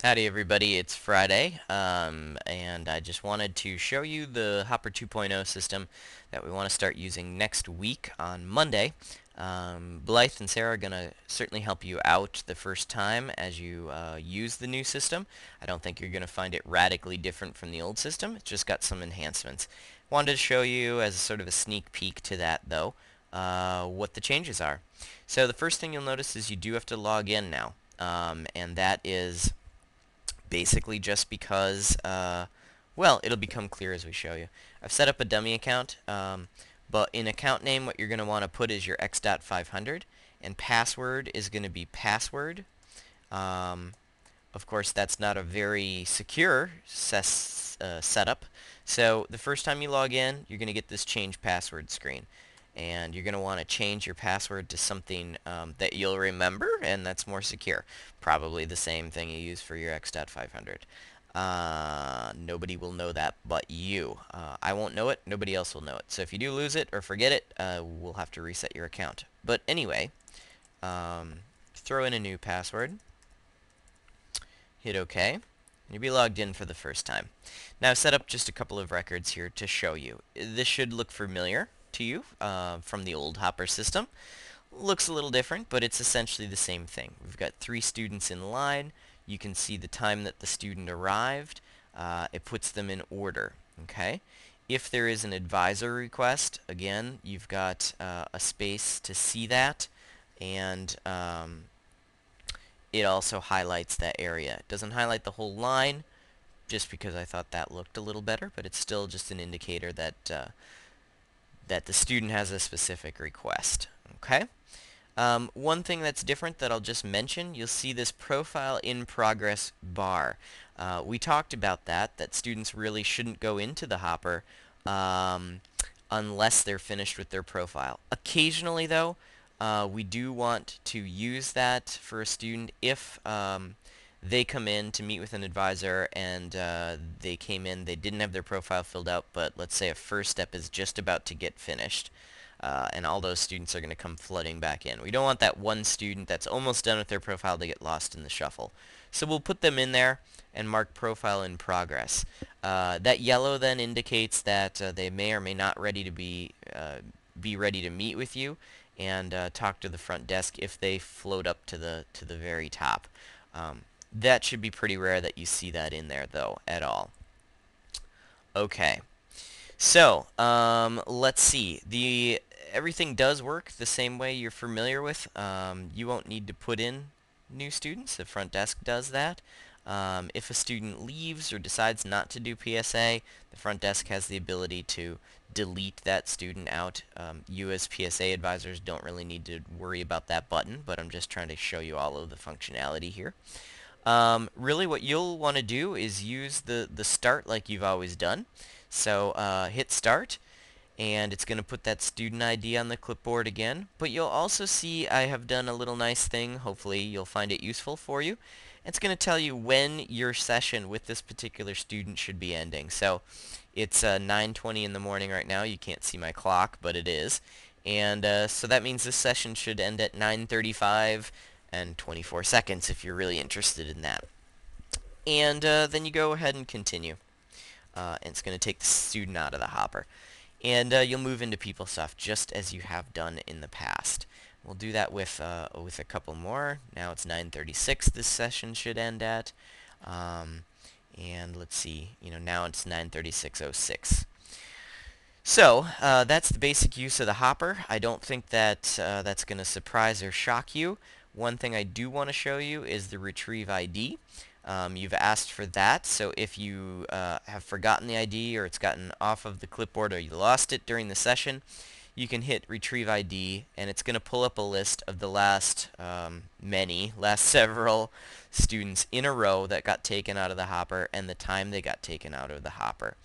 Howdy everybody, it's Friday, and I just wanted to show you the Hopper 2.0 system that we want to start using next week on Monday. Blythe and Sarah are going to certainly help you out the first time as you use the new system. I don't think you're going to find it radically different from the old system. It's just got some enhancements. Wanted to show you as a sort of a sneak peek to that though, what the changes are. So the first thing you'll notice is you do have to log in now, and that is basically just because, well, it'll become clear as we show you. I've set up a dummy account, but in account name what you're going to want to put is your x.500, and password is going to be password. Um, of course, that's not a very secure setup. So the first time you log in, you're going to get this change password screen. And you're going to want to change your password to something that you'll remember, and that's more secure. Probably the same thing you use for your x.500. Nobody will know that but you. I won't know it. Nobody else will know it. So if you do lose it or forget it, we'll have to reset your account. But anyway, throw in a new password. Hit OK, and you'll be logged in for the first time. Now set up just a couple of records here to show you. This should look familiar to you from the old Hopper system. Looks a little different, but it's essentially the same thing. We've got 3 students in line. You can see the time that the student arrived. It puts them in order. Okay. If there is an advisor request, again, you've got a space to see that, and it also highlights that area. It doesn't highlight the whole line, just because I thought that looked a little better, but it's still just an indicator that that the student has a specific request. Okay. One thing that's different that I'll just mention, you'll see this profile in progress bar. We talked about that students really shouldn't go into the Hopper unless they're finished with their profile. Occasionally, though, we do want to use that for a student if they come in to meet with an advisor and they came in, they didn't have their profile filled out, but let's say a first step is just about to get finished. And all those students are going to come flooding back in. We don't want that one student that's almost done with their profile to get lost in the shuffle. So we'll put them in there and mark profile in progress. That yellow then indicates that they may or may not be ready to meet with you and talk to the front desk if they float up to the very top. That should be pretty rare that you see that in there though at all. Okay. So, let's see. Everything does work the same way you're familiar with. You won't need to put in new students. The front desk does that. If a student leaves or decides not to do PSA, the front desk has the ability to delete that student out. You as PSA advisors don't really need to worry about that button, but I'm just trying to show you all of the functionality here. Really what you'll want to do is use the start like you've always done. So hit start, and it's going to put that student ID on the clipboard again. But you'll also see I have done a little nice thing. Hopefully you'll find it useful for you. It's going to tell you when your session with this particular student should be ending. So it's 9:20 in the morning right now. You can't see my clock, but it is. And so that means this session should end at 9:35 and 24 seconds if you're really interested in that. And then you go ahead and continue. And it's going to take the student out of the Hopper. And you'll move into PeopleSoft just as you have done in the past. We'll do that with a couple more. Now it's 9:36 this session should end at. And let's see, now it's 9:36:06. So that's the basic use of the Hopper. I don't think that that's going to surprise or shock you. One thing I do want to show you is the retrieve ID. You've asked for that, so if you have forgotten the ID or it's gotten off of the clipboard or you lost it during the session, you can hit retrieve ID and it's going to pull up a list of the last several students in a row that got taken out of the Hopper and the time they got taken out of the Hopper.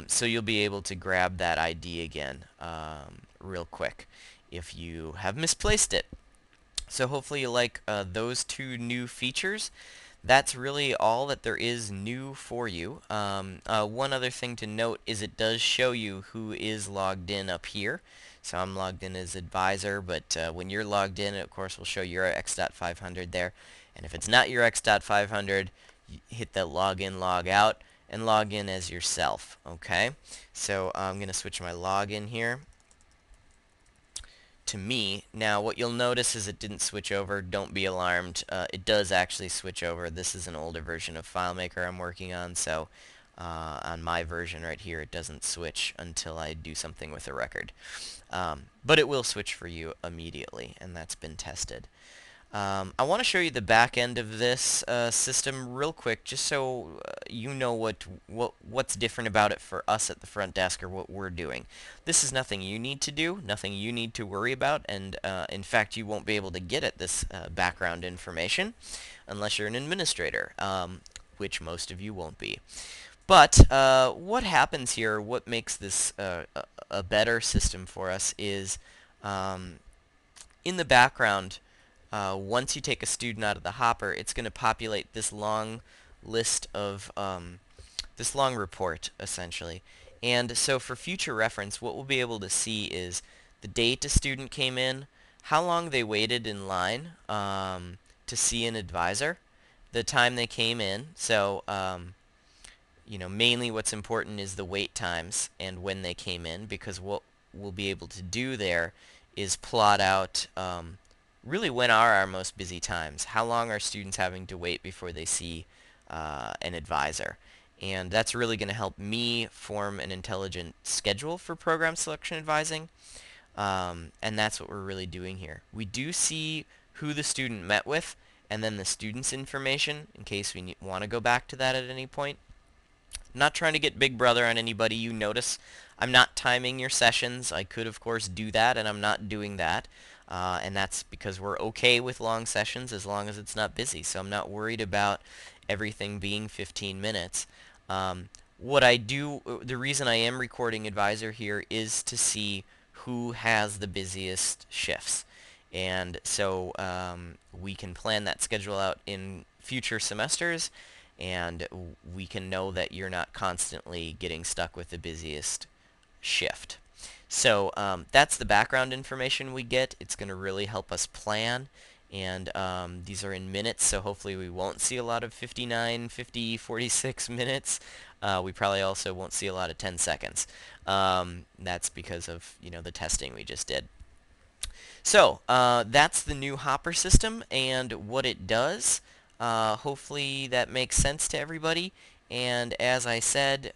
So you'll be able to grab that ID again real quick if you have misplaced it. So hopefully you like those 2 new features. That's really all that there is new for you. One other thing to note is it does show you who is logged in up here. So I'm logged in as advisor, but when you're logged in, it of course will show your X.500 there. And if it's not your x.500, you hit the login, log out, and log in as yourself. Okay, so I'm going to switch my login here to me. Now what you'll notice is it didn't switch over. Don't be alarmed. It does actually switch over. This is an older version of FileMaker I'm working on, so on my version right here it doesn't switch until I do something with a record. But it will switch for you immediately, and that's been tested. I want to show you the back end of this system real quick, just so you know what's different about it for us at the front desk, or what we're doing. This is nothing you need to do, nothing you need to worry about, and in fact you won't be able to get at this background information unless you're an administrator, which most of you won't be. But what happens here, what makes this a better system for us is in the background, once you take a student out of the hopper, it's going to populate this long list of this long report, essentially. And so for future reference, what we'll be able to see is the date a student came in, how long they waited in line to see an advisor, the time they came in. So mainly what's important is the wait times and when they came in, because what we'll be able to do there is plot out really when are our most busy times. How long are students having to wait before they see an advisor? And that's really going to help me form an intelligent schedule for program selection advising. And that's what we're really doing here. We do see who the student met with and then the student's information in case we want to go back to that at any point. I'm not trying to get Big Brother on anybody. You notice I'm not timing your sessions. I could, of course, do that, and I'm not doing that. And that's because we're okay with long sessions as long as it's not busy. So I'm not worried about everything being 15 minutes. The reason I am recording Advisor here is to see who has the busiest shifts. And so we can plan that schedule out in future semesters, and we can know that you're not constantly getting stuck with the busiest shift. So that's the background information we get. It's going to really help us plan, and these are in minutes, so hopefully we won't see a lot of 59, 50, 46 minutes. We probably also won't see a lot of 10 seconds. That's because of the testing we just did. So that's the new Hopper system and what it does. Hopefully that makes sense to everybody. And as I said,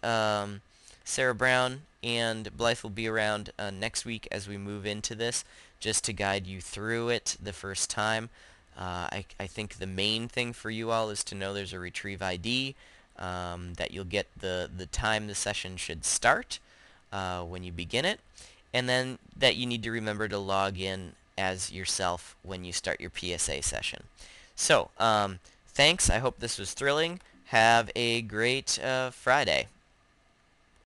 Sarah Brown and Blythe will be around next week as we move into this, just to guide you through it the first time. I think the main thing for you all is to know there's a retrieve ID, that you'll get the time the session should start when you begin it, and then that you need to remember to log in as yourself when you start your PSA session. So, thanks. I hope this was thrilling. Have a great Friday.